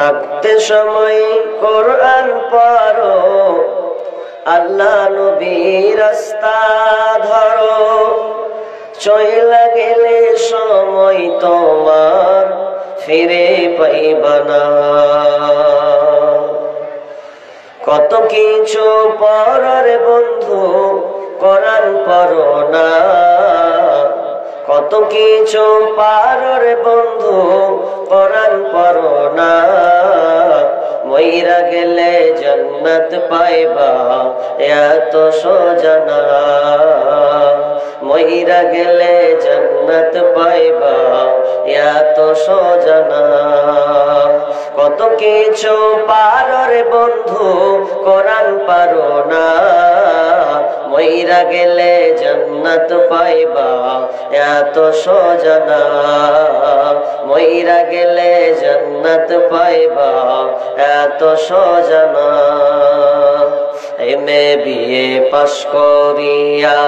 থাকতে সময় কোরআন পড়ো, আল্লাহ নবীর রাস্তা ধরো, চইলা গেলে সময় তোমার ফিরে পাইবা না। কত কিছু পড়ার বন্ধু, কোরআন পড়ো না। কত কিছু পারর বন্ধু, কোরআন পড়ো না। মইরা গেলে জান্নাত পাইবা, এত সোজা না। মইরা গেলে জান্নাত পাইবা, এত সোজা না। কত কিছু পারর বন্ধু, কোরআন পারো না। মইরা গেলে জান্নাত পাইবা, এত সোজা না। মইরা গেলে জান্নাত পাইবা, এত সোজা না। এমএ বিএ পাশ করিয়া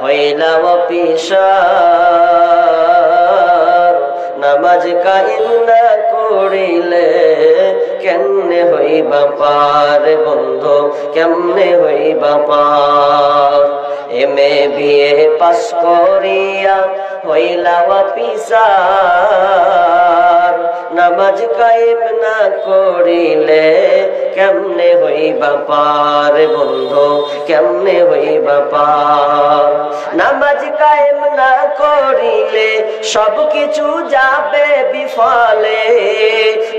হইলাম অফিসার, নামাজ কায়েম না করিলে কেমনে হইবা পার বন্ধু, কেমনে হইবা পার। এমএ বিএ পাশ করিয়া হইলাম অফিসার, নামাজ কায়েম না করিলে কেমনে হইবা পার বন্ধু, কেমনে হইবা পার। নামাজ কায়েম না করিলে সব কিছু যাবে বিফলে।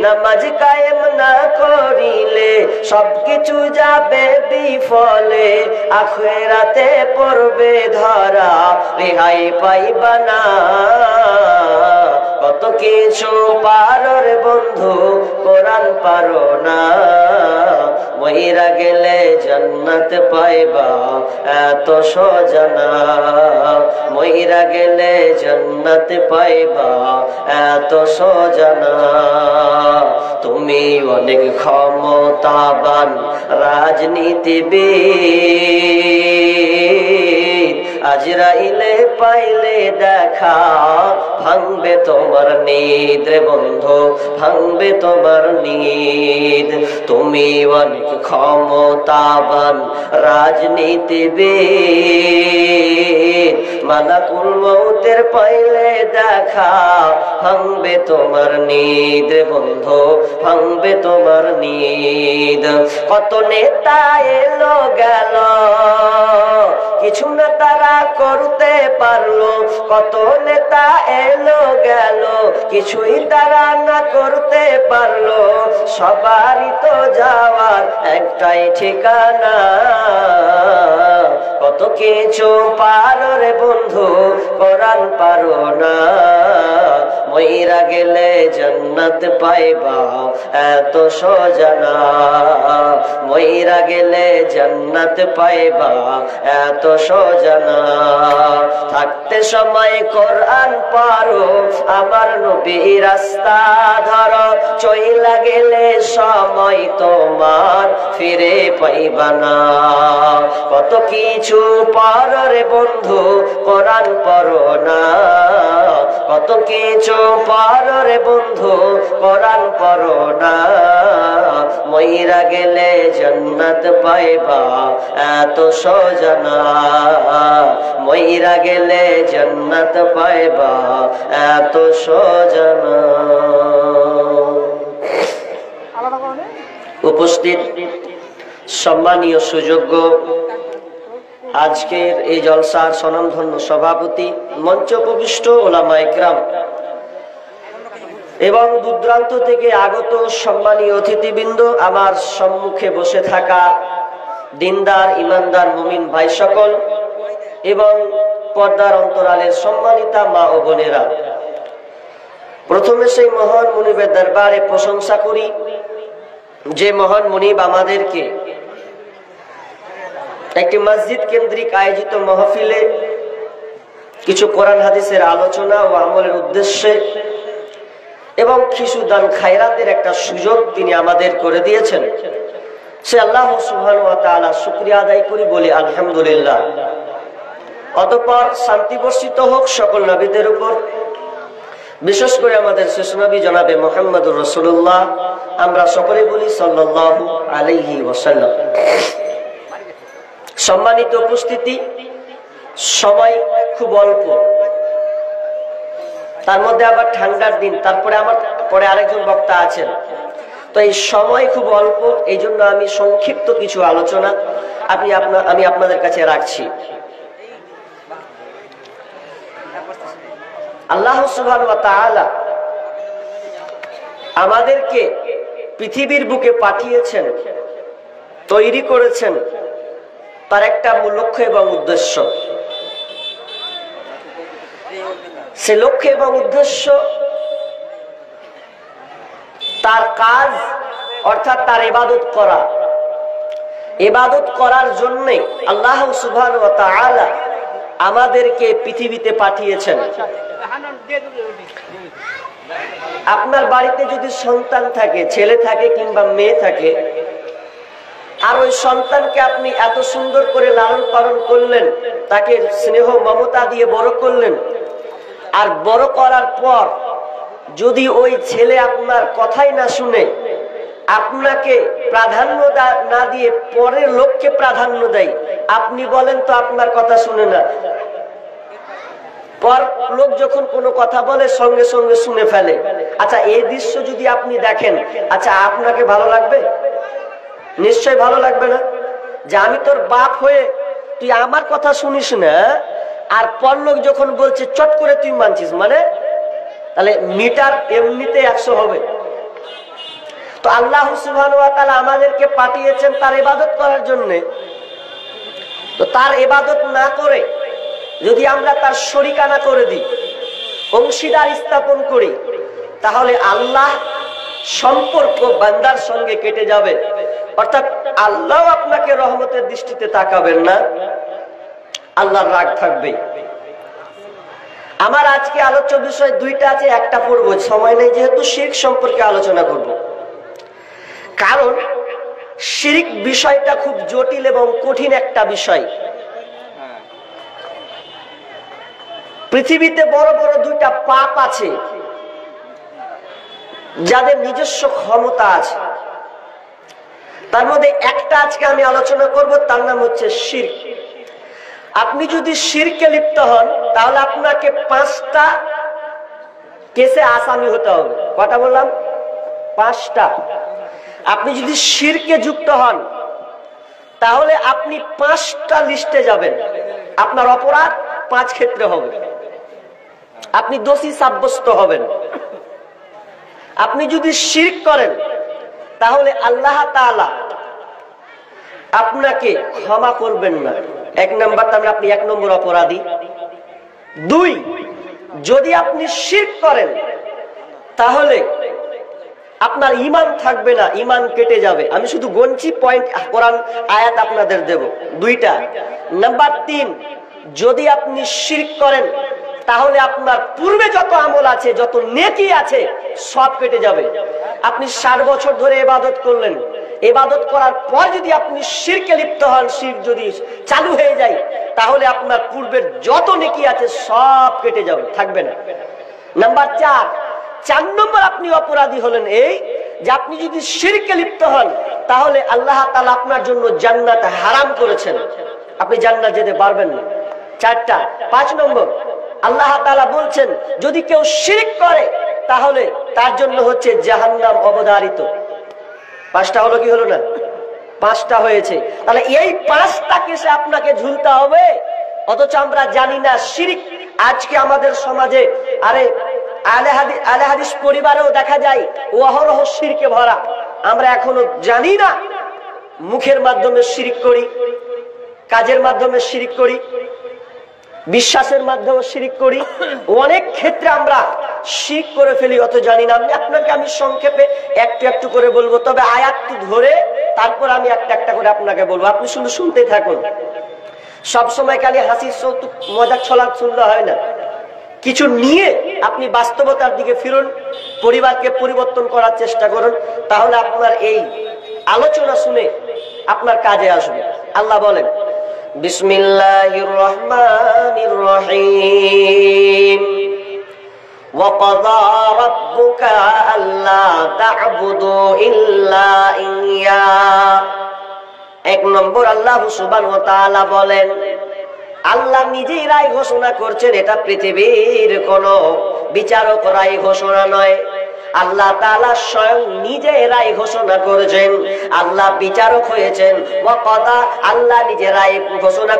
নামাজ কায়েম না করিলে সব কিছু যাবে বিফলে। আখিরাতে পড়বে ধরা, রেহাই পাইবা না। কত কিছু পারর বন্ধু, কোরআন পারো না। মইরা গেলে জান্নাত পাইবা, এত সোজা না। মইরা গেলে জান্নাত পাইবা, এত সোজা না। তুমি অনেক ক্ষমতাবান রাজনীতিবিদ, আজরাইলে পাইলে দেখা ভাঙবে তোমার নিদ রে বন্ধু, ভাঙবে তোমার নিদ। তুমি অনেক ক্ষমতাবান রাজনীতিবিদ, মালাকুল মউতের পাইলে দেখা ভাঙবে তোমার নিদ রে বন্ধু, ভাঙবে তোমার নিদ। কত নেতা এলো গেল, কিছু না তারা করতে পারলো। কত নেতা এলো গেল, কিছুই তারা না করতে পারলো। সবারই তো যাওয়ার একটাই ঠিকানা। কত কিছু পারো রে বন্ধু, কোরআন পারো না। মইরা গেলে জান্নাত পাইবা, এত সোজা না। মইরা গেলে জান্নাত পাইবা, এত সোজা না। থাকতে সময় কোরআন পারো, আমার নবীর রাস্তা ধরো, চইলা গেলে সময় তোমার ফিরে পাইবা না। কত কিছু পারো রে বন্ধু, কোরআন পড়ো না। কত কিছু পারো রে বন্ধু, কোরআন পড়ো না। মইরা গেলে জান্নাত পাইবা, এত সোজা না। মইরা গেলে জান্নাত পাইবা, এত সোজা না। উপস্থিত সম্মানীয় সুযোগ্য আজকের এই জলসার স্বনামধন্য সভাপতি, মঞ্চ উপবিষ্ট ওলামা ইকরাম এবং দূরদূরান্ত থেকে আগত সম্মানীয় অতিথিবৃন্দ, আমার সম্মুখে বসে থাকা দিনদার ইমানদার মুমিন ভাই সকল এবং পর্দার অন্তরালের সম্মানিতা মা ও বোনেরা, প্রথমে সেই মহান মুনিবের দরবারে প্রশংসা করি যে মহান মুনিব আমাদেরকে একটি মসজিদ কেন্দ্রিক আয়োজিত মাহফিলে কিছু কোরআন হাদিসের আলোচনা ও আমলের উদ্দেশ্যে এবং কিছু দান খায়রাতের একটা সুযোগ তিনি আমাদের করে দিয়েছেন। সে আল্লাহ সুবহানাহু ওয়া তাআলা শুকরিয়া আদায় করি, বলি আলহামদুলিল্লাহ। অতঃপর শান্তি বর্ষিত হোক সকল নবীদের উপর, বিশেষ করে আমাদের শেষ নবী জনাবে মুহাম্মদুর রাসূলুল্লাহ আমরা সকলে বলি সাল্লাল্লাহু আলাইহি ওয়াসাল্লাম। সম্মানিত উপস্থিতি, সময় খুব অল্প, তার মধ্যে আবার ঠান্ডার দিন, তারপরে আমার পরে আরেকজন বক্তা আছেন, তো এই সময় খুব অল্প, এই জন্য আমি সংক্ষিপ্ত কিছু আলোচনা আমি আপনাদের কাছে রাখছি। আল্লাহ সুবহানাহু ওয়া তাআলা আমাদেরকে পৃথিবীর বুকে পাঠিয়েছেন, তৈরি করেছেন তার একটা মূল লক্ষ্য এবং উদ্দেশ্য। সে লক্ষ্য এবং উদ্দেশ্য, তার কাজ অর্থাৎ তার ইবাদত করা। ইবাদত করার জন্য আল্লাহ সুবহানাহু ওয়া তাআলা আমাদেরকে পৃথিবীতে পাঠিয়েছেন। আপনার বাড়িতে যদি সন্তান থাকে, ছেলে থাকে কিংবা মেয়ে থাকে, আর ওই সন্তানকে আপনি এত সুন্দর করে লালন পালন করলেন, তাকে স্নেহ মমতা দিয়ে বড় করলেন, আর বড় করার পর যদি ওই ছেলে আপনার কথাই না শুনে, আপনাকে প্রাধান্য না দিয়ে পরের লোককে প্রাধান্য দেয়, আপনি বলেন তো আপনার কথা শুনে না, পর লোক যখন কোনো কথা বলে সঙ্গে সঙ্গে শুনে ফেলে। আচ্ছা, এই দৃশ্য যদি আপনি দেখেন, আচ্ছা আপনাকে ভালো লাগবে? নিশ্চয় ভালো লাগবে না। যে আমি তোর বাপ হয়ে তুই আমার কথা শুনিস না, আর পরলোক যখন বলছে চট করে তুই মানছিস, মানে তাহলে মিটার এমনিতে 100 হবে। তো আল্লাহ সুবহানাহু ওয়া তাআলা আমাদেরকে পাঠিয়েছেন তার ইবাদত করার জন্য। তো তার ইবাদত না করে যদি আমরা তার শরিকানা করে দিই, অংশীদার স্থাপন করি, তাহলে আল্লাহ সম্পর্ক বান্দার সঙ্গে কেটে যাবে। অর্থাৎ আল্লাহ আপনাকে রহমতের দৃষ্টিতে তাকাবেন না, আল্লাহর রাগ থাকবে। আমার আজকে আলোচ্য বিষয় দুইটা আছে, একটা পড়বো, সময় নেই যেহেতু শিরক সম্পর্কে আলোচনা করব। কারণ শিরক বিষয়টা খুব জটিল এবং কঠিন একটা বিষয়। পৃথিবীতে বড় বড় দুইটা পাপ আছে যাদের নিজস্ব ক্ষমতা আছে, তার মধ্যে একটা আজকে আমি আলোচনা করব, তার নাম হচ্ছে শিরক। আপনি যদি শিরকে লিপ্ত হন তাহলে আপনাকে 5টা কেসে আসামি হতে হবে। কথা বললাম 5টা। আপনি যদি শিরকে যুক্ত হন তাহলে আপনি 5টা লিস্টে যাবেন, আপনার অপরাধ 5 ক্ষেত্রে হবে, আপনি দোষী সাব্যস্ত হবেন। আপনি যদি শিরক করেন তাহলে আল্লাহ তাআলা আপনাকে ক্ষমা করবেন না। 1 নম্বর, তার মানে আপনি 1 নম্বর অপরাধী। 2, যদি আপনি শিরক করেন তাহলে আপনার ঈমান থাকবে না, ঈমান কেটে যাবে। আমি শুধু গণছি পয়েন্ট, কোরআন আয়াত আপনাদের দেব 2টা। নাম্বার 3, যদি আপনি শিরক করেন তাহলে আপনার পূর্বে যত আমল আছে, যত নেকি আছে, সব কেটে যাবে। আপনি 60 বছর ধরে ইবাদত করলেন, ইবাদত করার পর যদি আপনি শিরকে লিপ্ত হন, শিরক যদি চালু হয়ে যায়, তাহলে আপনার পূর্বের যত নেকি আছে সব কেটে যাবে, থাকবে না। নাম্বার 4 নম্বর আপনি অপরাধী হলেন এই যে আপনি যদি শিরকে লিপ্ত হন তাহলে আল্লাহ তাআলা আপনার জন্য জান্নাত হারাম করেছেন, আপনি জান্নাত যেতে পারবেন না। 4টা। 5 নম্বর, আল্লাহ তাআলা বলছেন যদি কেউ শিরক করে তাহলে তার জন্য হচ্ছে জাহান্নাম অবধারিত। 5টা হলো কি হলো না? 5টা হয়েছে। তাহলে এই 5টা কেসে আপনাকে ঝুলতে হবে, অথচ আমরা জানি না শিরক আজকে আমাদের সমাজে, আরে আহলে হাদিস পরিবারেও দেখা যায় অহরহ শিরকে ভরা। আমরা এখনো জানি না, মুখের মাধ্যমে শিরক করি, কাজের মাধ্যমে শিরক করি, বিশ্বাসের মাধ্যমে শিরক করি, অনেক ক্ষেত্রে আমরা শিরক করে ফেলি, অত জানি না। আমি সংক্ষেপে একটু একটু করে বলবো, তবে আয়াতটি ধরে তারপর আমি একটা একটা করে আপনাকে বলবো, আপনি শুধু শুনতে থাকুন। সবসময় খালি হাসির কৌতুক মজার ছলা শুনলে হয় না, কিছু নিয়ে আপনি বাস্তবতার দিকে ফিরুন, পরিবারকে পরিবর্তন করার চেষ্টা করুন, তাহলে আপনার এই আলোচনা শুনে আপনার কাজে আসবে। আল্লাহ বলেন, বিসমিল্লাহির রহমানির রহিম, وقضى ربك ألا تعبدوا إلا إياه। এক নম্বর আল্লাহ সুবহানাহু ওয়া তাআলা বলেন, আল্লাহ নিজেই রায় ঘোষণা করছেন, এটা পৃথিবীর কোন বিচারক রায় ঘোষণা নয়। আল্লাহ তাআলা স্বয়ং নিজে রায় ঘোষণা করেছেন, আল্লাহ বিচারক হয়েছেন। ওয়াকাদা, আল্লাহ নিজে রায় ঘোষণা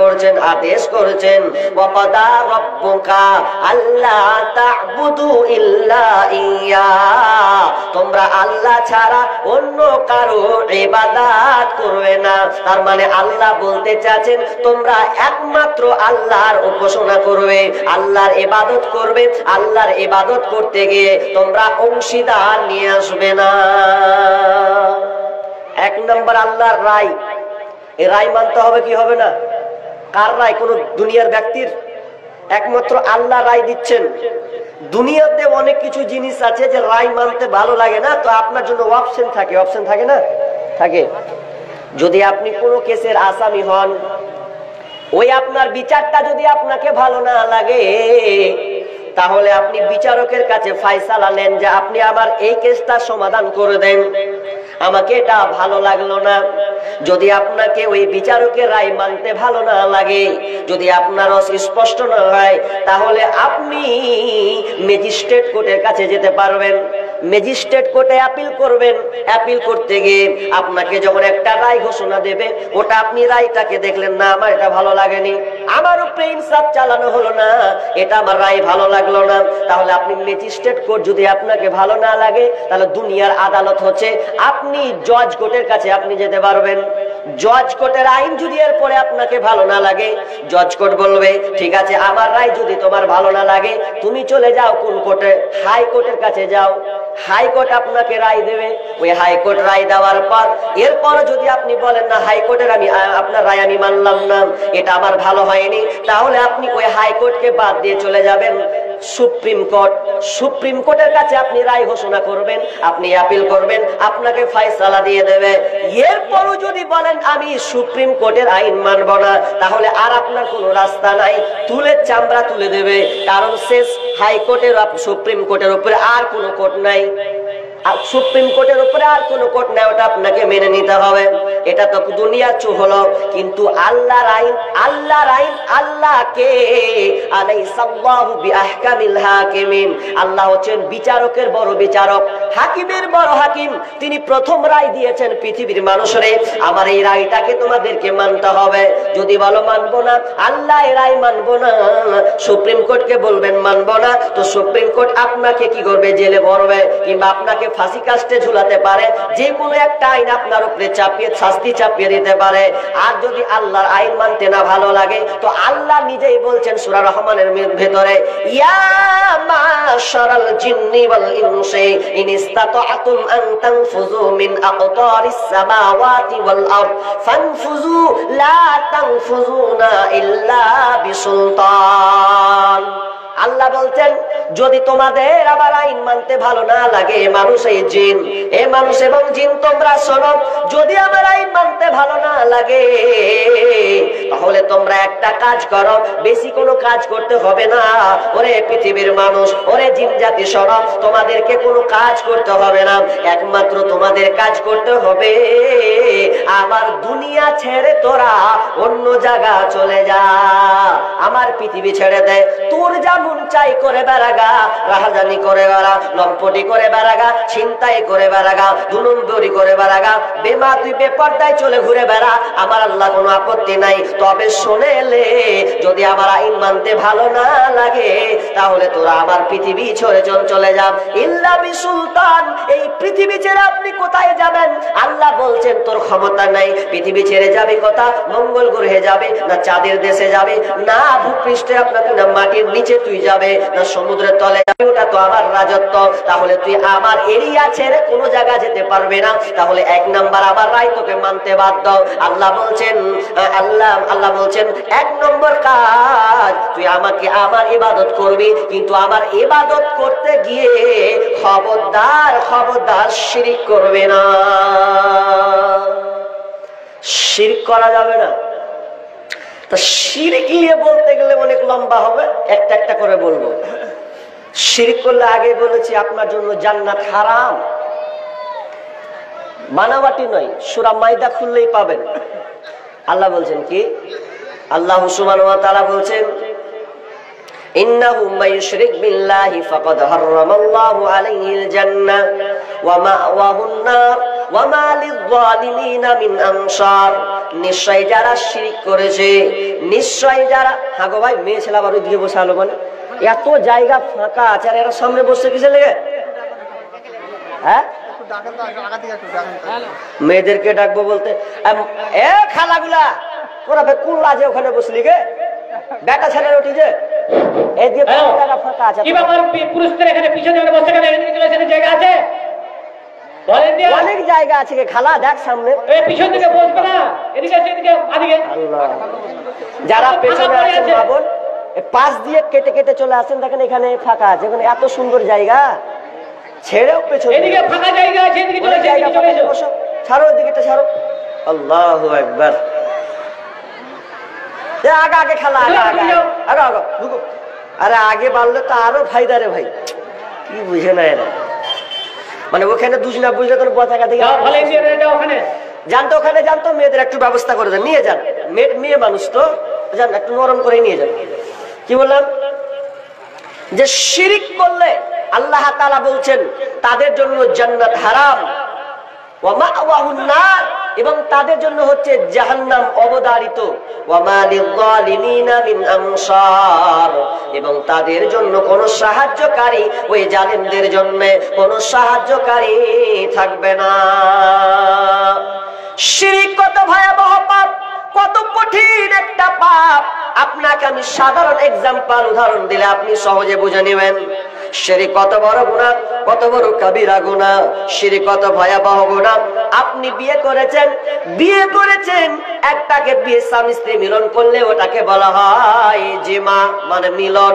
করছেন, আদেশ করেছেন। ওয়াকাদা রাব্বুকা আল্লা তা'বুদু ইল্লা ইয়া, তোমরা আল্লাহ ছাড়া অন্য কারো ইবাদত করবে না। তার মানে আল্লাহ বলতে চাচ্ছেন তোমরা একমাত্র আল্লাহর উপাসনা করবে, আল্লাহর ইবাদত করবে। আল্লাহর ইবাদত করতে গিয়ে তোমরা অংশীদার নিয়ে আসবে না। এক নম্বর আল্লাহর রায়, এই রায় মানতে হবে কি হবে না? কার রায়? কোন দুনিয়ার ব্যক্তির? একমাত্র আল্লাহ রায় দিচ্ছেন। দুনিয়াতে অনেক কিছু জিনিস আছে যে রায় মানতে ভালো লাগে না, তো আপনার জন্য অপশন থাকে। অপশন থাকে না? থাকে। যদি আপনি কোনো কেসের আসামি হন, ওই আপনার বিচারটা যদি আপনাকে ভালো না লাগে, তাহলে আপনি বিচারকের কাছে ফায়সালা নেন যে আপনি আমার এই কেসটা সমাধান করে দেন, আমাকে এটা ভালো লাগলো না। যদি আপনাকে ওই বিচারকের রায় মানতে ভালো না লাগে, যদি আপনার স্পষ্ট না হয়, তাহলে আপনি ম্যাজিস্ট্রেট কোর্টের কাছে যেতে পারবেন। ম্যাজিস্ট্রেট কোর্টে আপিল করবেন। আপিল করতে গিয়ে আপনাকে যখন একটা রায় ঘোষণা দেবে, ওটা আপনি রায়টাকে দেখলেন, না আমার এটা ভালো লাগেনি, আমার উপরে ইনসাফ চালানো হলো না, এটা আমার রায় ভালো লাগলো না, তাহলে আপনি ম্যাজিস্ট্রেট কোর্ট যদি আপনাকে ভালো না লাগে, তাহলে দুনিয়ার আদালত হচ্ছে আপনি জজ কোর্টের কাছে আপনি যেতে পারবেন। জজ কোর্টের আইন যদি এরপরে আপনাকে ভালো না লাগে, জজ কোর্ট বলবে ঠিক আছে, আমার রায় যদি তোমার ভালো না লাগে, তুমি চলে যাও কোন কোর্টে? হাইকোর্টের কাছে যাও। হাইকোর্ট আপনাকে রায় দেবে। ওই হাইকোর্ট রায় দেওয়ার পর এরপর যদি আপনি বলেন না হাইকোর্টের আপনার রায় আমি মানলাম না, এটা আমার ভালো হয়নি, তাহলে আপনি ওই হাইকোর্টকে বাদ দিয়ে চলে যাবেন সুপ্রিম কোর্ট। সুপ্রিম কোর্টের কাছে আপনি রায় ঘোষণা করবেন, আপনি আপিল করবেন, আপনাকে ফয়সালা দিয়ে দেবে। এরপরও যদি বলেন আমি সুপ্রিম কোর্টের আইন মানব না, তাহলে আর আপনার কোনো রাস্তা নাই, তুলে চামড়া তুলে দেবে। কারণ শেষ হাইকোর্টের সুপ্রিম কোর্টের উপরে আর কোনো কোর্ট নাই, সুপ্রিম কোর্টের উপরে আর কোনো কোর্ট নাই, ওটা আপনাকে মেনে নিতে হবে। এটা তো দুনিয়ার চুপ হলো, কিন্তু আল্লাহর আইন, আল্লাহর আইন, আল্লাহকে আলাইসাল্লাহু বিআহকামিল হাকিমিন, আল্লাহ হচ্ছেন বিচারকের বড় বিচারক, হাকিমের বড় হাকিম। তিনি প্রথম রায় দিয়েছেন পৃথিবীর মানুষরে, আমার এই রায়টাকে তোমাদেরকে মানতে হবে। যদি বলো মানবো না, আল্লাহ এই রায় মানবো না, সুপ্রিম কোর্টকে বলবেন মানবো না, তো সুপ্রিম কোর্ট আপনাকে কি করবে? জেলে ভরবে, কিংবা আপনাকে ফাঁসি কাস্টে ঝুলাতে পারে। যে কোনো একটা আইন আপনার উপরে চাপিয়ে শাস্তি চাপিয়ে দিতে পারে। আর যদি আল্লাহর আইন মানতে না ভালো লাগে, তো আল্লাহ নিজেই বলছেন সূরা রহমানের ভেতরে, ইয়া মাশারাল জিন্নি ওয়াল ইনসি ইন ইসতাতা'তুম আন তানফুযু মিন আকতারিস সামাওয়াতি ওয়াল আরদ ফানফুযু লা তানফুযুনা ইল্লা বিসুলতান। আল্লাহ বলছেন যদি তোমাদের আমার আইন মানতে ভালো না লাগে, মানুষ এই জিন, এ মানুষ এবং জিন তোমরা শোনো, যদি আমার আইন মানতে ভালো না লাগে, তাহলে তোমরা একটা কাজ করো, বেশি কোনো কাজ করতে হবে না। ওরে পৃথিবীর মানুষ, ওরে জিন জাতি শোনো, তোমাদেরকে কোনো কাজ করতে হবে না, একমাত্র তোমাদের কাজ করতে হবে আমার দুনিয়া ছেড়ে তোরা অন্য জায়গা চলে যা, আমার পৃথিবী ছেড়ে দে। তোর যেমন চাই করে বেড়াগা, রাহাজানি করে বেড়া, লম্পটি করে বেড়াগা, ছিনতাই করে বেড়াগা, দুনম্বরি করে বেড়াগা, বেমা তুই বেপর্দায় চলে ঘুরে বেড়া, আমার আল্লাহ কোনো আপত্তি নাই। তবে শোনেলে, যদি আমার আইন মানতে ভালো না লাগে, তাহলে তোরা আমার পৃথিবী ছেড়ে চলে যা। ইল্লা বিসুলতান, এই পৃথিবী ছেড়ে আপনি কোথায় যাবেন? আল্লাহ বলছেন তোর ক্ষমতা নাই, পৃথিবী ছেড়ে যাবে কোথা? মঙ্গল গ্রহে যাবে, না চাঁদের দেশে যাবে, না ভূপৃষ্ঠে আপনাকে, না মাটির নিচে তুই যাবে, না সমুদ্রের তলে যাবে, ওটা তো আমার রাজত্ব। তাহলে তুই আমার এরিয়া ছেড়ে কোনো জায়গা যেতে পারবে না। তাহলে এক নাম্বার আমার রায় তোকে মানতে বাধ্য। আল্লাহ বলছেন, আল্লাহ বলছেন এক নম্বর কাজ, তুই আমাকে আমার ইবাদত করবি, কিন্তু আমার ইবাদত করতে গিয়ে খবরদার খবরদার শিরক করবে না। শিরক করা যাবে না। তা শিরক নিয়ে বলতে গেলে অনেক লম্বা হবে, একটা একটা করে বলবো। শিরক করলে আগে বলেছি আপনার জন্য জান্নাত হারাম, বানাবাটি নয়, সূরা মাইদা খুললেই পাবেন। আল্লাহ বলছেন কি, আল্লাহ সুবহানাহু ওয়া তাআলা বলছেন ইন্নাহু মাইয়ুশরিক বিল্লাহি ফাকাদ হারামাল্লাহু আলাইহিল জান্নাহ ওয়া মাওয়াহুন নার ওয়া মা লিয-যালিমিনা মিন আনসার। নিশ্চয় যারা শিরক করেছে, নিশ্চয় যারা, হাগো ভাই মেয়ে ছেলে আবার ওইদিকে বসে আলো, মানে এত জায়গা ফাঁকা আছে আর এরা সামনে বসে কিসে লেগে? হ্যাঁ, মেয়েদেরকে ডাকবো বলতে এ খালাগুলা তোরা কোন লাজে ওখানে বসলি গে, বেটা ছেলের ওটি যে এদিকে ফাঁকা আছে, পুরুষদের এখানে পিছনে বসে গেলে জায়গা আছে, অনেক জায়গা আছে খালা, দেখ সামনে পিছন দিকে বসবে না, এদিকে এদিকে আদিকে। যারা পেছনে আছেন মা বোন পাশ দিয়ে কেটে কেটে চলে আসেন, দেখেন এখানে ফাঁকা আছে, এখানে এত সুন্দর জায়গা, ছেড়েও পেছনে এদিকে ফাঁকা জায়গা আছে, এদিকে চলে জায়গা বসো, ছাড়ো এদিকে ছাড়ো। আল্লাহু আকবার। আগে আগে খালা, আগে আগে আগে আগে ঢুকো। আরে আগে বাড়লে তো আরো ফায়দা রে ভাই, কি বুঝে না এরা, মানে ওখানে দুজনা বুঝলে কোনো পতাকা থেকে জানতো, ওখানে জানতো, মেয়েদের একটু ব্যবস্থা করে দেন, নিয়ে যান, মেয়ে মানুষ তো যান, একটু নরম করে নিয়ে যান। কি বললাম, যে শিরক করলে আল্লাহ তাআলা বলছেন তাদের জন্য জান্নাত হারাম ওয়া মাওয়াহুন নার, এবং তাদের জন্য হচ্ছে জাহান্নাম অবধারিত, ওয়া মা লিয-যালিমিনা মিন আনসার, এবং তাদের জন্য কোনো সাহায্যকারী, ওই জালিমদের জন্য কোনো সাহায্যকারী থাকবে না। শিরক কত ভয়াবহ পাপ, কত কঠিন একটা পাপ, আপনাকে আমি সাধারণ এক্সাম্পল উদাহরণ দিলে আপনি সহজে বুঝে নেবেন। শিরক কত বড় গুনাহ, কত বড় কবিরা গুনাহ, শিরক কত ভয়াবহ গুনাহ। আপনি বিয়ে করেছেন একটাকে, বিয়ে স্বামী স্ত্রী মিলন করলে ওটাকে বলা হয় জিমা, মানে মিলন।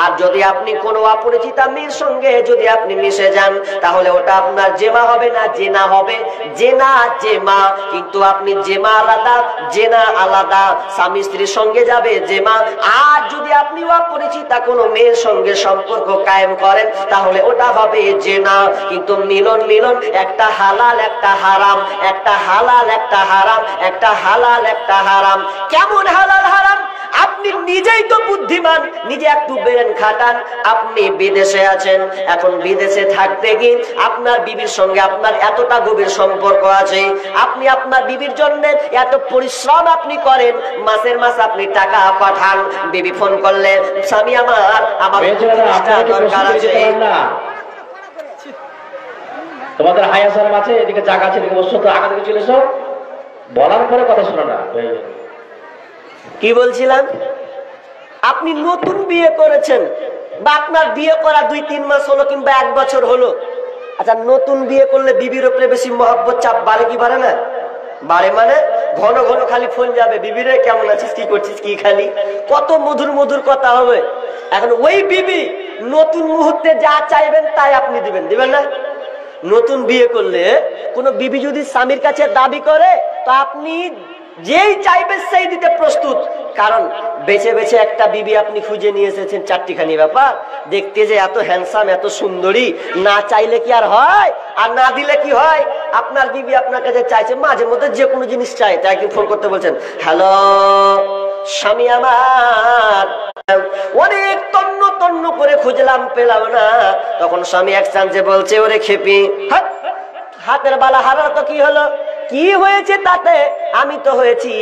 আর যদি আপনি কোনো অপরিচিতা মেয়ের সঙ্গে যদি আপনি মিশে যান, তাহলে ওটা আপনার জেমা হবে না, জেনা হবে, জেনা জেমা। কিন্তু আপনি জেমা আলাদা, জেনা আলাদা, স্বামী স্ত্রীর সঙ্গে যাবে জেমা। আর যদি আপনি অপরিচিতা কোনো মেয়ের সঙ্গে সম্পর্ক কায়েম করেন, তাহলে ওটা হবে জেনা। কিন্তু মিলন একটা হালাল একটা হারাম, একটা হালাল একটা হারাম, একটা হালাল একটা হারাম। কেমন হালাল হারাম? আপনি নিজেই তো বুদ্ধিমান, নিজে একটু ব্রেন খাটান। আপনি বিদেশে আছেন, এখন বিদেশে থাকতে গিয়ে আপনার বিবির সঙ্গে আপনার এতটা গভীর সম্পর্ক আছে, আপনি আপনার বিবির জন্য এত পরিশ্রম আপনি করেন, মাসের মাস আপনি টাকা পাঠান। বিবি ফোন করলে, স্বামী আমার দরকার আছে, তোমাদের হায়াসার আছে, এদিকে জায়গা আছে, এদিকে বসো, তো আগা থেকে চলে এসো, বলার পরে কথা শোনো না। কি বলছিলাম, আপনি নতুন বিয়ে করেছেন বা আপনার বিয়ে করা 2-3 মাস হলো কিংবা 1 বছর হলো। আচ্ছা, নতুন বিয়ে করলে বিবির উপরে বেশি মহব্বত চাপ বাড়ে কি বাড়ে না? বাড়ে। মানে ঘন ঘন খালি ফোন যাবে, বিবিরে কেমন আছিস, কি করছিস, কি খালি, কত মধুর মধুর কথা হবে। এখন ওই বিবি নতুন মুহূর্তে যা চাইবেন তাই আপনি দিবেন না? নতুন বিয়ে করলে কোনো বিবি যদি স্বামীর কাছে দাবি করে, তো আপনি যেই চাইবে সেই দিতে প্রস্তুত। কারণ বেছে বেছে একটা বিবি আপনি খুঁজে নিয়ে এসেছেন, চারটিখানি ব্যাপার, দেখতে যে এত হ্যান্ডসাম, এত সুন্দরী, না চাইলে কি আর হয়? আর না দিলে কি হয়? আপনার বিবি আপনার কাছে চাইছে, মাঝে মধ্যে যে কোনো জিনিস চাই, তাই কি ফোন করতে বলছেন, হ্যালো স্বামী আমার, অনেক তন্ন তন্ন করে খুঁজলাম, পেলাম না। তখন স্বামী এক চান্সে বলছে, ওরে খেপি, হাতের বালা হারার তো কি হলো, কি হয়েছে তাতে? আমি তো হয়েছি,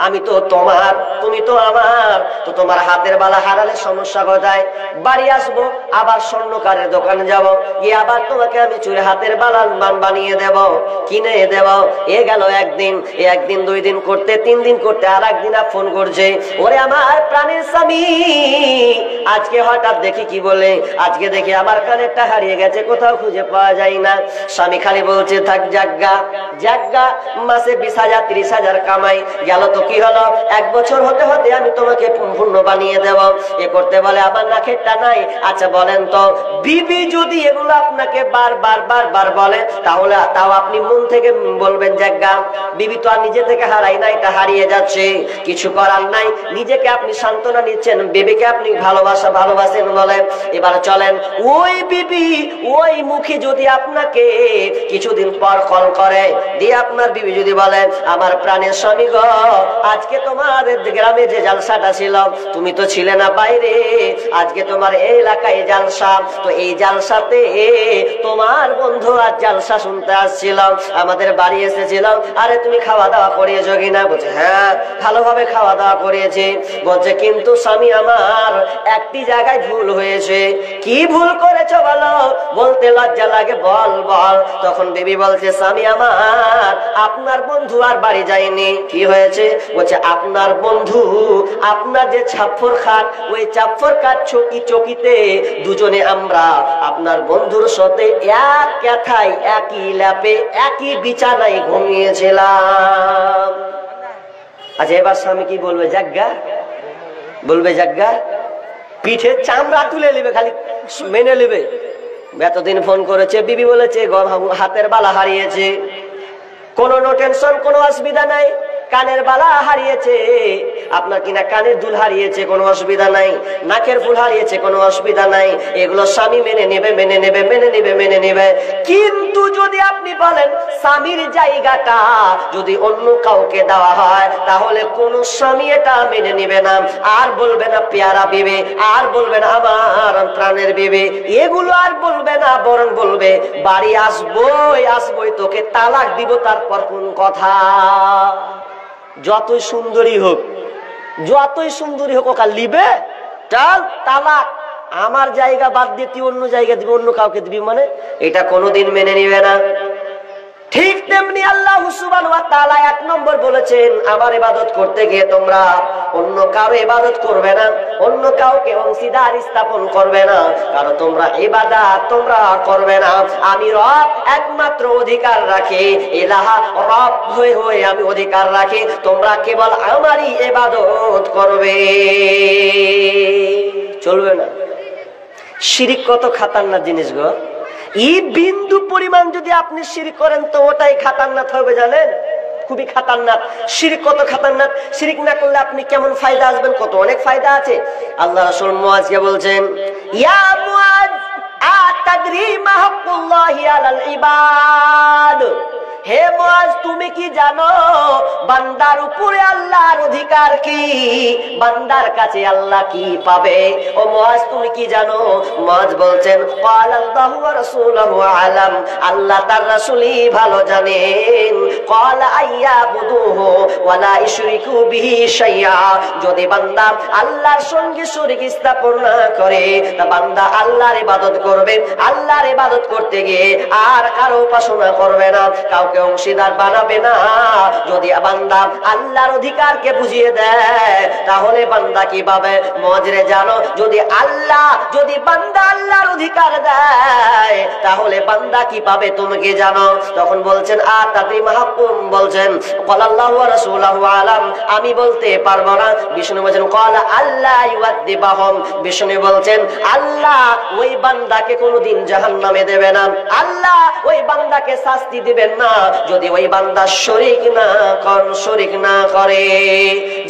আমি তো তোমার, তুমি তো আমার, তো তোমার হাতের বালা হারালে সমস্যা কোথায়? বাড়ি আসবো, আবার স্বর্ণকারের দোকানে যাব, গিয়ে আবার তোমাকে আমি চুরি হাতের বালা বানিয়ে দেব, কিনে দেব। এ গেল একদিন, 2 দিন করতে, 3 দিন করতে, আর একদিন ফোন করছে, ওরে আমার প্রাণের স্বামী, আজকে হঠাৎ দেখি কি বলে, আজকে দেখি আমার কানেরটা হারিয়ে গেছে, কোথাও খুঁজে পাওয়া যায় না। স্বামী খালি বলছে, থাক, জাগা জাগা, মাসে 20,000 30,000 কামাই গেল তো কি হলো, 1 বছর হতে হতে আমি তোমাকে পূর্ণ বানিয়ে দেব। এ করতে বলে আমার না খেটটা নাই। আচ্ছা বলেন তো, বিবি যদি এগুলো আপনাকে বারবার বলে, তাহলে তাও আপনি মন থেকে বলবেন জায়গা বিবি তো আর নিজে থেকে হারাই না, এটা হারিয়ে যাচ্ছে, কিছু করার নাই। নিজেকে আপনি সান্ত্বনা নিচ্ছেন, বিবিকে আপনি ভালোবাসেন বলে। এবার চলেন, ওই বিবি ওই মুখে যদি আপনাকে কিছুদিন পর কল করে দিয়ে আপনার বিবি যদি বলে আমার প্রাণের স্বামী গো, আজকে তোমাদের গ্রামে যে জালসাটা ছিল তুমি তো ছিলে না বাইরে, আজকে তোমার এই এলাকায় জালসা, তো এই জালসাতে তোমার বন্ধু আজ জালসা শুনতে আসছিল, আমাদের বাড়ি এসেছিল, আরে তুমি খাওয়া দাওয়া করিয়েছো কিনা? বলছে হ্যাঁ ভালোভাবে খাওয়া দাওয়া করিয়েছি। বলছে কিন্তু স্বামী আমার একটি জায়গায় ভুল হয়েছে। কি ভুল করেছো বলো? বলতে লজ্জা লাগে, বল বল। তখন বিবি বলছে স্বামী আমার আপনার বন্ধু আর বাড়ি যায়নি। কি হয়েছে? বলছে আপনার বন্ধু আপনার যে ছাপ্পর খাট, ওই ছাপ্পর খাট চকিতে দুজনে আমরা আপনার বন্ধুর সাথে এক কথায় একই ল্যাপে একই বিছানায় ঘুমিয়েছিলাম। আচ্ছা এবার স্বামী কি বলবে? জাগ্গা বলবে, জাগ্গা পিঠের চামড়া তুলে নেবে, খালি মেনে নেবে। এতদিন ফোন করেছে, বিবি বলেছে হাতের বালা হারিয়েছে, কোনো নো টেনশন, কোনো অসুবিধা নাই। কানের বালা হারিয়েছে, আপনার কিনা কানের দুল হারিয়েছে, কোনো অসুবিধা নাই। নাকের ফুল হারিয়েছে, কোনো অসুবিধা নাই। এগুলো স্বামী মেনে নেবে। কিন্তু যদি আপনি বলেন স্বামীর জায়গাটা যদি অন্য কাউকে দেওয়া হয়, তাহলে কোন স্বামী এটা মেনে নেবে না, আর বলবে না পেয়ারা বিবে, আর বলবে না আমার প্রাণের বিবে, এগুলো আর বলবে না, বরং বলবে বাড়ি আসবই তোকে তালাক দিব। তারপর কোন কথা? যতই সুন্দরী হোক ওকা লিবে, চল তালাক, আমার জায়গা বাদ দিয়ে তুই অন্য জায়গা দিবি, অন্য কাউকে দিবি, মানে এটা কোনোদিন মেনে নিবে না। ঠিক তেমনি আল্লাহ সুবহানাহু ওয়া তাআলা 1 নম্বর বলেছেন আমার ইবাদত করতে গিয়ে তোমরা অন্য কারো ইবাদত করবে না, অন্য কাউকে অংশীদার স্থাপন করবে না, কারণ তোমরা ইবাদত তোমরা করবে না। আমি রব একমাত্র অধিকার রাখি, ইলাহা রব হয়ে আমি অধিকার রাখি, তোমরা কেবল আমারই ইবাদত করবে, চলবে না। শিরিক কত খাতারনাক জিনিস গো। এই বিন্দু পরিমাণ যদি আপনি শিরিক করেন তো ওটাই খাতারনাক হবে, জানেন? খুবই খাতারনাক। শিরিক কত খাতারনাক। শিরিক না করলে আপনি কেমন ফায়দা আসবেন? কত অনেক ফায়দা আছে। আল্লাহ রাসূল মুআজকে বলছেন, ইয়া মুআজ আতাদরি মা হাক্কুল্লাহি আলাল ইবাদ, হে মুআজ তুমি কি জানো বান্দার উপরে আল্লাহর অধিকার কি? বান্দার কাছে আল্লাহ কি পাবে? ও মুআজ তুমি কি জানো? মুআজ বলছেন ক্বালাল্লাহু ওয়া রাসূলুহু আলাম, আল্লাহ তার রাসূলই ভালো জানেন। ক্বালা আইয়াবুদুহু ওয়া লা ইশরিকু বিহি শাইআ, যদি বান্দা আল্লাহর সঙ্গে শরীক স্থাপন না করে তা বান্দা আল্লাহর ইবাদত করবে, আল্লাহর ইবাদত করতে গিয়ে আর কারো উপাসনা করবে না, কাউকে অংশীদার বানাবে না। যদি বান্দা আল্লাহর অধিকারকে বুঝিয়ে দেয় তাহলে বান্দা কি পাবে? মজরে জানো, যদি বান্দা আল্লাহর অধিকার দেয় তাহলে বান্দা কি পাবে তুমি কি জানো? তখন বলছেন আতাতি মাহকুম, বলছেন ক্বালাল্লাহু ওয়া রাসূলুহু আলাম, আমি বলতে পারবো না। বিষ্ণু বলছেন ক্বালা আল্লাহ ইউআযযিবাহুম, বিষ্ণু বলছেন আল্লাহ ওই বান্দাকে কোনোদিন জাহান্নামে দেবে না, আল্লাহ ওই বান্দাকে শাস্তি দিবেন না যদি ওই বান্দা শরীক না করে।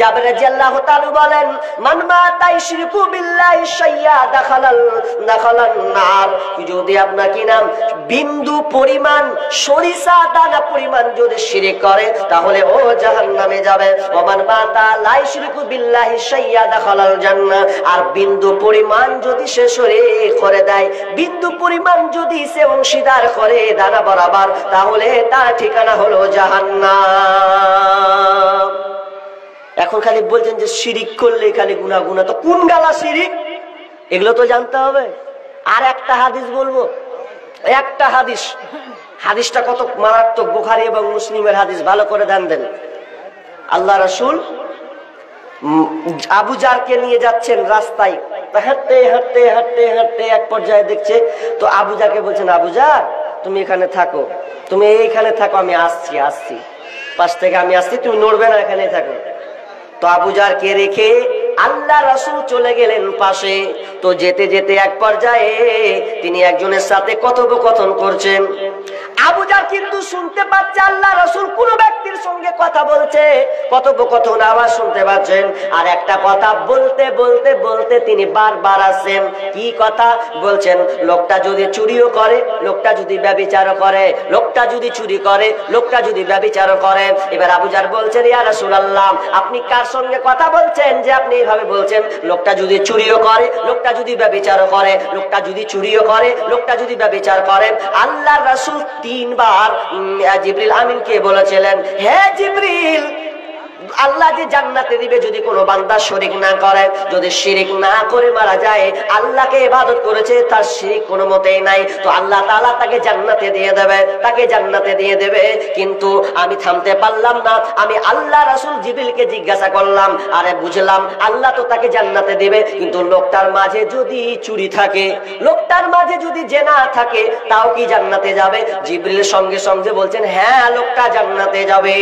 জাবের রাদিয়াল্লাহু তাআলা বলেন মান মাতা ইশরিকু বিল্লাহি শাইয়া দাখালান নার, যদি আপনাকে নাম বিন্দু পরিমাণ সরিষা দানা পরিমাণ যদি শিরক করে তাহলে ও জাহান্নামে যাবে। ওমান মাতা লা ইশরিকু বিল্লাহি শাইয়া দাখালাল জান্নাহ, আর বিন্দু পরিমাণ যদি সে শরীক করে দেয়, বিন্দু পরিমাণ যদি সে অংশীদার করে দানা বরাবর, তাহলে তার ঠিকানা হলো জাহান্নাম। এখন খালি বলছেন যে শিরিক করলে খালি গুনাহ, তো কোন গালা শিরিক এগুলো তো জানতে হবে। আর একটা হাদিস বলবো, একটা হাদিসটা কত মারাত্মক, বুখারী এবং মুসলিমের হাদিস, ভালো করে ধ্যান দেন। আল্লাহ রাসূল আবু জারকে নিয়ে যাচ্ছেন রাস্তায়, হাঁটতে হাঁটতে হাঁটতে হাঁটতে এক পর্যায়ে দেখছে তো আবু জারকে বলছেন আবু জার তুমি এখানে থাকো, তুমি এইখানে থাকো, আমি আসছি। পাশ থেকে আমি আসছি, তুমি নড়বে না, এখানেই থাকো। তো আবু জারকে রেখে আল্লাহ রাসূল চলে গেলেন পাশে। তো যেতে যেতে এক পর্যায়ে তিনি একজনের সাথে কথোপকথন করছেন। আবু জার কিন্তু শুনতে পাচ্ছে আল্লাহ রাসূল কোন ব্যক্তির সঙ্গে কথা বলছে, কথোপকথন আওয়াজ শুনতে পাচ্ছেন। আর একটা কথা বলতে বলতে বলতে তিনি বারবার আসছেন। কি কথা বলছেন? লোকটা যদি চুরিও করে, লোকটা যদি ব্যভিচারও করে, লোকটা যদি চুরি করে, লোকটা যদি ব্যভিচারও করে। এবার আবু জার বলছেন, ইয়া রাসূলুল্লাহ, আপনি কার সঙ্গে কথা বলছেন যে আপনি এইভাবে বলছেন? লোকটা যদি চুরিও করে, লোকটা যদি ব্যভিচারও করে, লোকটা যদি চুরিও করে, লোকটা যদি ব্যভিচার করে। আল্লাহর রাসূল 3 বার জিবরিল আমিনকে বলেছিলেন, হে জিবরিল, আল্লাহ যে জান্নাতে দিবে যদি কোনো বান্দা শিরক না করে, যদি শিরক না করে মারা যায়, আল্লাহকে ইবাদত করেছে, তার শিরক কোনো মতেই নাই, তো আল্লাহ তাআলা তাকে জান্নাতে দিয়ে দেবে, তাকে জান্নাতে দিয়ে দেবে। কিন্তু আমি থামতে পারলাম না, আমি আল্লাহ রাসূল জিবরিলকে জিজ্ঞাসা করলাম, আরে বুঝলাম আল্লাহ তো তাকে জান্নাতে দিবে, কিন্তু লোকটার মাঝে যদি চুরি থাকে, লোকটার মাঝে যদি জেনা থাকে, তাও কি জান্নাতে যাবে? জিবরিল সঙ্গে সঙ্গে বলছেন, হ্যাঁ, লোকটা জান্নাতে যাবে।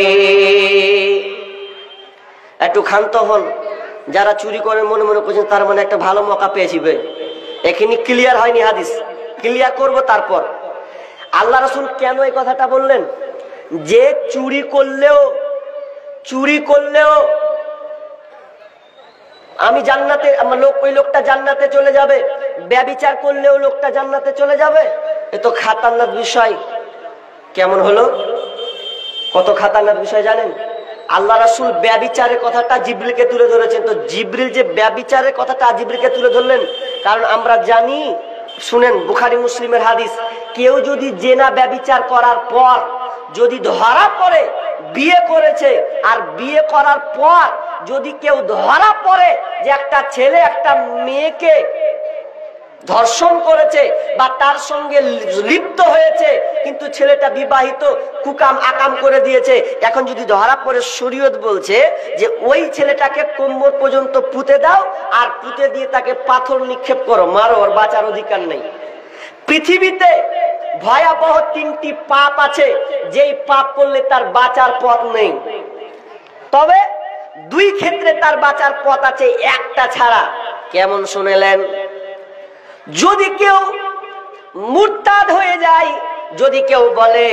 একটু ক্ষান্ত হন। যারা চুরি করে মনে মনে করছেন তার মানে একটা ভালো মৌকা পেয়েছি, এখানে ক্লিয়ার হয়নি, হাদিস ক্লিয়ার করব। তারপর আল্লাহ রাসূল কেন এই কথাটা বললেন যে চুরি করলেও আমি জান্নাতে, ওই লোকটা জান্নাতে চলে যাবে, ব্যভিচার করলেও লোকটা জান্নাতে চলে যাবে? এ তো খাতারনাক বিষয়। কেমন হলো? কত খাতারনাক বিষয় জানেন? আল্লাহ রাসূল ব্যভিচারের কথাটা জিবরিলকে তুলে ধরেছেন। তো জিবরিল যে ব্যভিচারের কথাটা জিবরিলকে তুলে ধরলেন, কারণ আমরা জানি, শুনেন বুখারী মুসলিমের হাদিস, কেউ যদি জেনা ব্যভিচার করার পর যদি ধরা পড়ে বিয়ে করেছে, আর বিয়ে করার পর যদি কেউ ধরা পড়ে যে একটা ছেলে একটা মেয়েকে ধর্ষণ করেছে বা তার সঙ্গে লিপ্ত হয়েছে, কিন্তু ছেলেটা বিবাহিত, কুকাম আকাম করে দিয়েছে, এখন যদি ধরা পড়ে, শরীয়ত বলছে যে ওই ছেলেটাকে কোমর পর্যন্ত পুঁতে দাও, আর পুঁতে দিয়ে তাকে পাথর নিক্ষেপ করো, মারো, ওর বাঁচার অধিকার নেই। পৃথিবীতে ভয়াবহ 3টি পাপ আছে, যেই পাপ করলে তার বাঁচার পথ নেই। তবে 2 ক্ষেত্রে তার বাঁচার পথ আছে, একটা ছাড়া। কেমন শুনেলেন? যদি কেউ মুরতাদ হয়ে যায়, যদি কেউ বলে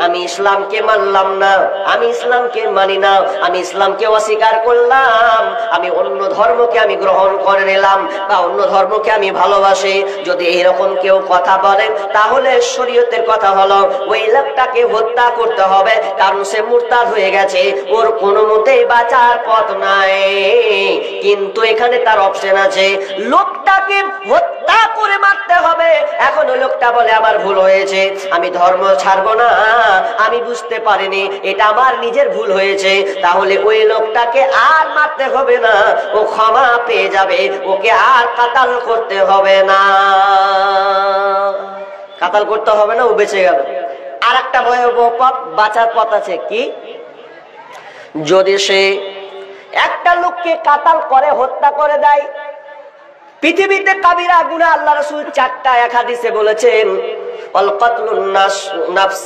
আমি ইসলামকে মানলাম না, আমি ইসলামকে মানি না, আমি ইসলামকে অস্বীকার করলাম, আমি অন্য ধর্মকে আমি গ্রহণ করে নিলাম, বা অন্য ধর্মকে আমি ভালোবাসি, যদি এরকম কেউ কথা বলে, তাহলে শরীয়তের কথা হলো ওই লোকটাকে হত্যা করতে হবে, কারণ সে মুরতাদ হয়ে গেছে, ওর কোনো মতেই বাঁচার পথ নাই। কিন্তু এখানে তার অপশন আছে, লোকটাকে হত্যা করে মারতে হবে। এখন ওই লোকটা বলে আমার ভুল হয়েছে, আমি ধর্ম ছাড়বো না, আমি বুঝতে পারিনি, এটা আমার নিজের ভুল হয়েছে, তাহলে ওই লোকটাকে আর মারতে হবে না, ও ক্ষমা পেয়ে যাবে, ওকে আর কাতাল করতে হবে না, কাতাল করতে হবে না, ও বেঁচে গেল। আর একটা ভয়াবহ পাপ, বাঁচার পথ আছে। কি? যদি সে একটা লোককে কাতাল করে, হত্যা করে দেয়। পৃথিবীতে কাবিরা গুনাহ আল্লাহ রাসূল 4টা এক হাদিসে বলেছেন, অল কাতলুন নাফস,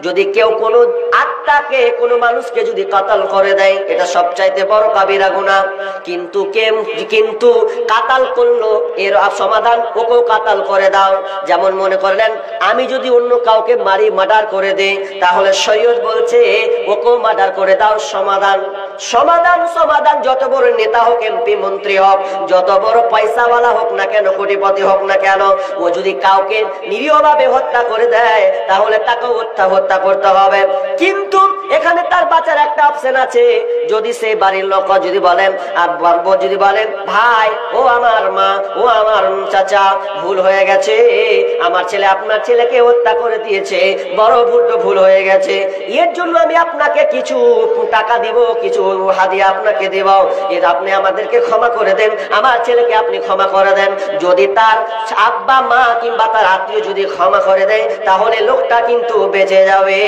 যদি কেউ কোনো আত্মাকে, কোনো মানুষকে যদি কাতাল করে দেয়, এটা সবচাইতে বড় কাবিরা গুনাহ। কিন্তু কাতাল করলো, এর সমাধান ওকেও কাতাল করে দাও। যেমন মনে করলেন আমি যদি অন্য কাউকে মারি, মার্ডার করে দেই, তাহলে শরীয়ত বলছে ওকেও মার্ডার করে দাও। সমাধান যত বড় নেতা হোক, এমপি মন্ত্রী হোক, যত বড় পয়সাওয়ালা হোক না কেন, কোটিপতি হোক না কেন, ও যদি কাউকে নিরীহভাবে হত্যা করে দেয়, তাহলে তাকে হত্যা করতে হবে। কিন্তু এখানে তার বাঁচার একটা অপশন আছে। যদি সে বাড়ির লোক যদি বলেন, ভাই, ও আমার মা, ও আমার চাচা, ভুল হয়ে গেছে, আমার ছেলে আপনার ছেলেকে হত্যা করে দিয়েছে, বড় ভুল হয়ে গেছে, এর জন্য আমি আপনাকে কিছু টাকা দিব, কিছু হাদিয়া আপনাকে দেব, এর আপনি আমাদেরকে ক্ষমা করে দেন, আমার ছেলেকে আপনি ক্ষমা করে দেন। যদি তার আব্বা মা কিংবা তার আত্মীয় যদি ক্ষমা করে দেয় তাহলে লোকটা কিন্তু বেঁচে যাবে।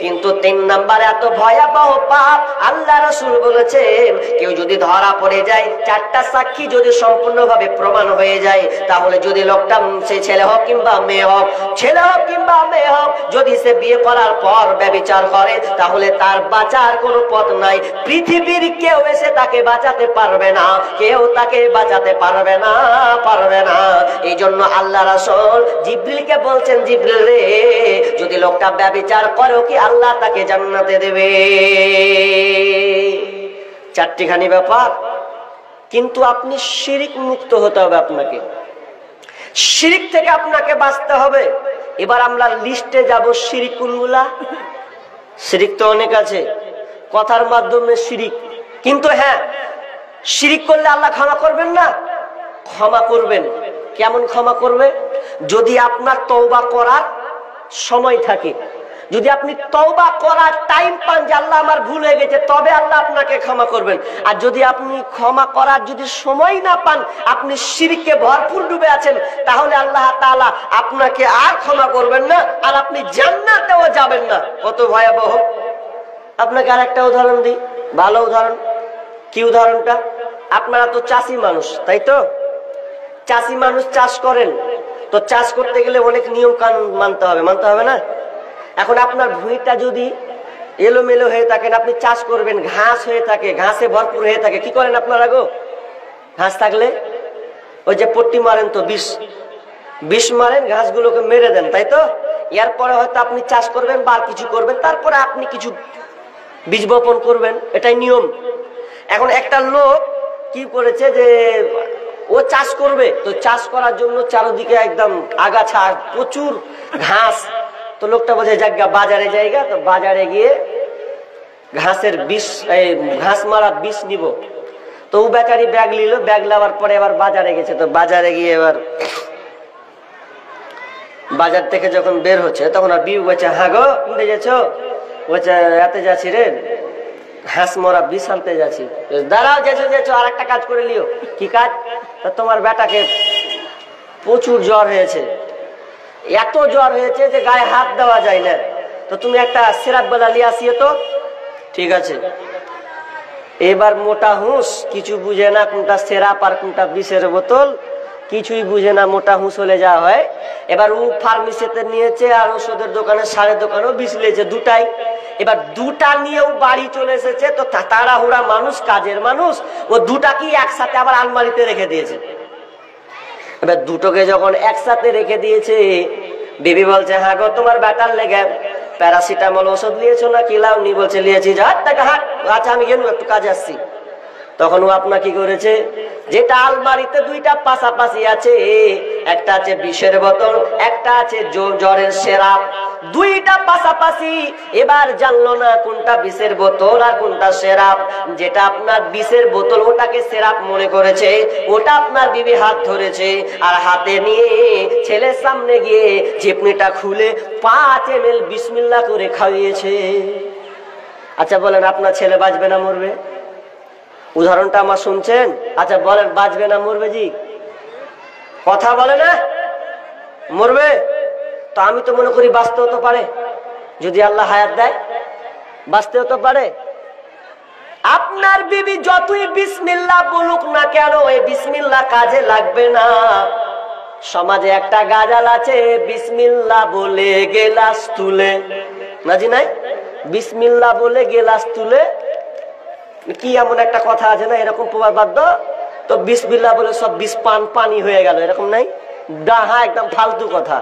কিন্তু 3 নাম্বার এত ভয়াবহ পাপ, আল্লাহ রাসূল বলেছেন কেউ যদি ধরা পড়ে যায়, 4টা সাক্ষী যদি সম্পূর্ণভাবে প্রমাণ হয়ে যায়, তাহলে যদি লোকটা সে ছেলে হোক কিংবা মেয়ে হোক, ছেলে হোক কিংবা মেয়ে হোক, যদি সে বিয়ে করার পর ব্যভিচার করে তাহলে তার বাঁচার কোনো পথ নাই। পৃথিবীর কেউ এসে তাকে বাঁচাতে পারবে না, কেউ তাকে বাঁচাতে পারবে না, পারবে না। এই জন্য আল্লাহ রাসূল জিবরিলকে বলছেন, জিবরিল রে, যদি লোকটা ব্যভিচার করে কি আল্লাহ তাকে জান্নাতে দেবে। 4টিখানি ব্যাপার। কিন্তু আপনি শিরিক মুক্ত হতে হবে, আপনাকে শিরিক থেকে আপনাকে বাঁচতে হবে। এবার আমরা লিস্টে যাব শিরিক কোনগুলা। শিরিক তো অনেক আছে, কথার মাধ্যমে শিরিক। কিন্তু হ্যাঁ, শিরিক করলে আল্লাহ ক্ষমা করবেন না? ক্ষমা করবেন। কেমন ক্ষমা করবে? যদি আপনার তওবা করার সময় থাকে, যদি আপনি তওবা করার টাইম পান যে আল্লাহ আমার ভুল হয়ে গেছে, তবে আল্লাহ আপনাকে ক্ষমা করবেন। আর যদি আপনি ক্ষমা করার যদি সময় না পান, আপনি শিরকে ভরপুর ডুবে আছেন, তাহলে আল্লাহ তাআলা আপনাকে আর ক্ষমা করবেন না, আর আপনি জান্নাতেও যাবেন না। কত ভয়াবহ! আপনাকে আর একটা উদাহরণ দিই, ভালো উদাহরণ। কি উদাহরণটা? আপনারা তো চাষি মানুষ, তাই তো? চাষি মানুষ চাষ করেন, তো চাষ করতে গেলে অনেক নিয়ম কানুন মানতে হবে, মানতে হবে না? এখন আপনার ভূমিটা যদি এলোমেলো হয়ে থাকেন, আপনি চাষ করবেন, ঘাস হয়ে থাকে, ঘাসে ভরপুর হয়ে থাকে, কি করেন আপনারা গো? ঘাস থাকলে ওই যে পট্টি মারেন, তো বিষ মারেন, ঘাসগুলোকে মেরে দেন, তাই তো? এরপরে হয়তো আপনি চাষ করবেন বা কিছু করবেন, তারপরে আপনি কিছু বীজ বপন করবেন, এটাই নিয়ম। এখন একটা লোক কি করেছে যে ও চাষ করবে, তো চাষ করার জন্য চারদিকে একদম আগাছা, প্রচুর ঘাস। তো লোকটা বলছে জায়গা বাজারে জায়গা, তো বাজারে গিয়ে ঘাসের বিষ, ঘাস মারা বিষ নিব। তো ও বেচারি ব্যাগ নিল, ব্যাগ নেওয়ার পরে এবার বাজারে গেছে। তো বাজারে গিয়ে এবার বাজার থেকে যখন বের হচ্ছে, তখন আর বিউ বলছে, হ্যাঁ গো কোনটা যাচ্ছ? বলছে এতে যাচ্ছি রে, ঘাস মরা বিষ আনতে যাচ্ছি। দাঁড়াও, যেছো আর একটা কাজ করে লিও। কি কাজ? তোমার বেটাকে প্রচুর জ্বর হয়েছে, এত জ্বর হয়েছে যে গায়ে হাত দেওয়া যায় না, তো তুমি একটা সিরাপ বানা লিয়ে আসিও তো। ঠিক আছে। এবার মোটা হুঁস কিছু বুঝে না, কোনটা সিরাপ আর কোনটা বিষের বোতল, কিছুই বুঝে না, মোটা হুঁস হলে যা হয়। এবার ও ফার্মেসিতে নিয়েছে আর ওষুধের দোকানে, সারের দোকানেও বিষ নিয়েছে, দুটাই। এবার দুটা নিয়েও বাড়ি চলে এসেছে। তো তাড়াহুড়া মানুষ, কাজের মানুষ, ও দুটাকেই একসাথে আবার আলমারিতে রেখে দিয়েছে। এবার দুটোকে যখন একসাথে রেখে দিয়েছে, বিবি বলছে, হ্যাঁ গো তোমার বেটার লেগে প্যারাসিটামল ওষুধ নিয়েছো না কি লাউনি? বলছে নিয়েছি। যা টাকা হাট, আচ্ছা আমি গেলাম, একটু কাজে আসছি। তখন ও আপনার কি করেছে, যেটা আলমারিতে দুইটা পাশাপাশি আছে, একটা আছে বিষের বোতল, একটা আছে জ্বরের সিরাপ, দুইটা পাশাপাশি। এবার জানলো না কোনটা বিষের বোতল আর কোনটা সিরাপ। যেটা আপনার বিষের বোতল ওটাকে সিরাপ মনে করেছে, ওটা আপনার বিবি হাত ধরেছে, আর হাতে নিয়ে ছেলের সামনে গিয়ে চিপনিটা খুলে 5 ml বিসমিল্লাহ করে খাইয়েছে। আচ্ছা বলেন, আপনার ছেলে বাঁচবে না মরবে? উদাহরণটা আমার শুনছেন? আচ্ছা বলেন, বাঁচবে না মরবে? জি, কথা বলে না, মরবে। তো আমি তো মনে করি বাঁচতেও তো পারে, যদি আল্লাহ হায়াত দেয়, বাঁচতেও তো পারে। আপনার বিবি যতই বিসমিল্লাহ বলুক না কেন, এই বিসমিল্লাহ কাজে লাগবে না। সমাজে একটা গাজাল আছে, বিসমিল্লাহ বলে গেলাস তুলে, না জি নাই? বিসমিল্লাহ বলে গেলাস তুলে, কি এমন একটা কথা আছে না, এরকম প্রবাদ বাদ্য। তো বিসমিল্লাহ বলে সব বিষ পানি হয়ে গেল, এরকম নাই? ডাহা একদম ফালতু কথা।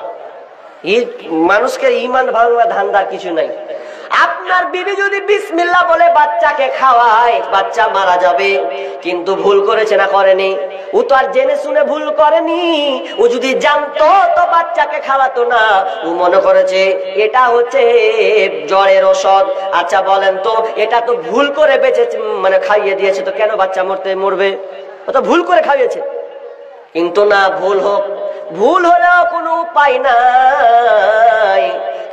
মানুষকে ইমান ভাঙা ধান্দা কিছু নাই। আপনার বিবি যদি বিসমিল্লাহ বলে বাচ্চাকে খাওয়ায়, বাচ্চা মারা যাবে, কিন্তু ভুল করেছে না করেনি? ও তো আর জেনে শুনে ভুল করেনি। ও যদি জানতো তো বাচ্চাকে খাওয়াতো না। ও মনে করেছে এটা হচ্ছে জ্বরের ওষুধ। আচ্ছা বলেন তো, এটা তো ভুল করে বেঁচেছে, মানে খাইয়ে দিয়েছে, তো কেন বাচ্চা মরবে? ও তো ভুল করে খাইয়েছে। কিন্তু না, ভুল হোক, ভুল হলেও কোনো উপায় নাই,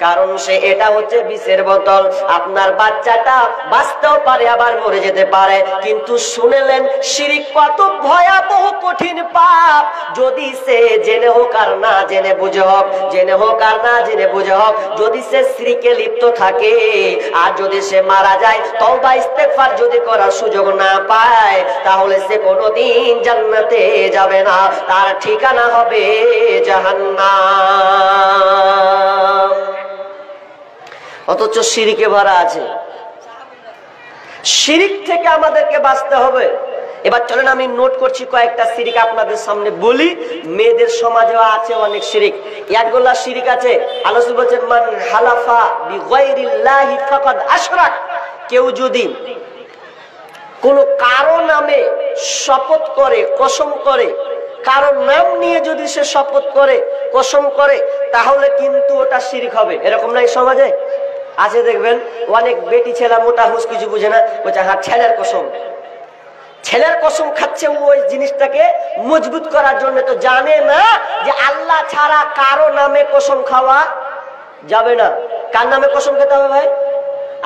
কারণ সে এটা হচ্ছে বিষের বোতল। আপনার বাচ্চাটা বাঁচতেও পারে আবার মরে যেতে পারে। কিন্তু শুনেলেন শিরিক কত ভয়াবহ কঠিন পাপ। যদি সে জেনে হোক আর না জেনে বুঝে হোক, জেনে হোক আর না জেনে বুঝে হোক, যদি সে শিরকে লিপ্ত থাকে আর যদি সে মারা যায় তওবা ইস্তেগফার যদি করার সুযোগ না পায়, তাহলে সে কোনোদিন জান্নাতে যাবে না, তার ঠিকানা হবে জাহান্নাম। অথচ শিরিকে ভরা আছে। শিরিক থেকে আমাদেরকে বাঁচতে হবে। এবার চলেন আমি নোট করছি কয়েকটা শিরিক আপনাদের সামনে বলি। মেয়েদের সমাজেও আছে অনেক শিরিক। একগুলা শিরিক আছে, আল্লাহ বলছেন মান হালাফা বিগাইরিল্লাহি ফাকাদ আশরাক। কেউ যদি কোন কারো নামে শপথ করে, কসম করে, কারোর নাম নিয়ে যদি সে শপথ করে, কসম করে, তাহলে কিন্তু ওটা শিরিক হবে। এরকম না এই সমাজে আছে, দেখবেন অনেক বেটি ছেলে মোটা হুস কিছু বুঝে না, বলছে হ্যাঁ ছেলের কসম, ছেলের কসম খাচ্ছে ওই জিনিসটাকে মজবুত করার জন্য। তো জানে না যে আল্লাহ ছাড়া কারো নামে কসম খাওয়া যাবে না। কার নামে কসম খেতে হবে ভাই?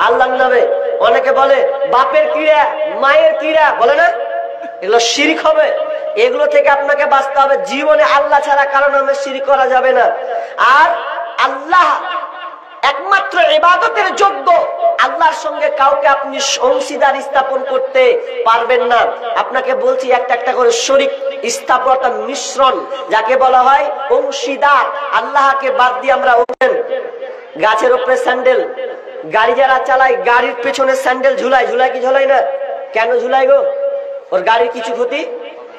আল্লাহর নামে। অনেকে বলে বাপের কিড়া, মায়ের কিড়া, বলে না, এগুলো শিরিক হবে। এগুলো থেকে আপনাকে বাঁচতে হবে। জীবনে আল্লাহ ছাড়া কারো নামে শিরিক করা যাবে না। আর আল্লাহ একমাত্র ইবাদতের যোগ্য, আল্লাহর সঙ্গে কাউকে আপনি অংশীদার স্থাপন করতে পারবেন না। আপনাকে বলছি একটা একটা করে শরীক স্থাপন, একটা মিশ্রণ, যাকে বলা হয় অংশীদার। আল্লাহকে বাদ দিয়ে আমরা গাছের উপরে স্যান্ডেল, গাড়ি যারা চালায় গাড়ির পেছনে স্যান্ডেল ঝুলায়, ঝুলায় কি ঝুলায় না? কেন ঝুলাই গো? ওর গাড়ির কিছু ক্ষতি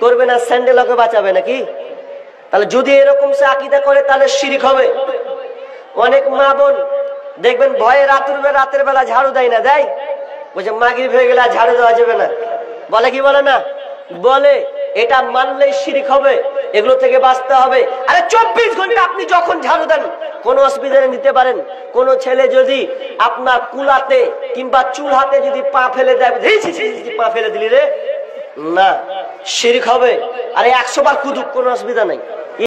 করবে না, স্যান্ডেল ওকে বাঁচাবে নাকি? তাহলে যদি এরকম সে আকীদা করে তাহলে শিরিক হবে। অনেক মা বোন দেখবেন ভয়ে রাতের বেলা ঝাড়ু দেয় না, দেয়, বলছে মাগরিব হয়ে গেলে ঝাড়ু দেওয়া যাবে না, বলে কি বলে না? বলে। এটা মানলেই শিরিক হবে। এগুলো থেকে বাঁচতে হবে। আরে 24 ঘন্টা আপনি যখন ঝাড়ু দেন কোনো অসুবিধা নিতে পারেন। কোন ছেলে যদি আপনার কুলাতে কিংবা চুল হাতে যদি পা ফেলে দেয়, পা ফেলে দিলি রে, না, শিরিক হবে। আরে 100 বার কুদুক, কোনো অসুবিধা নাই।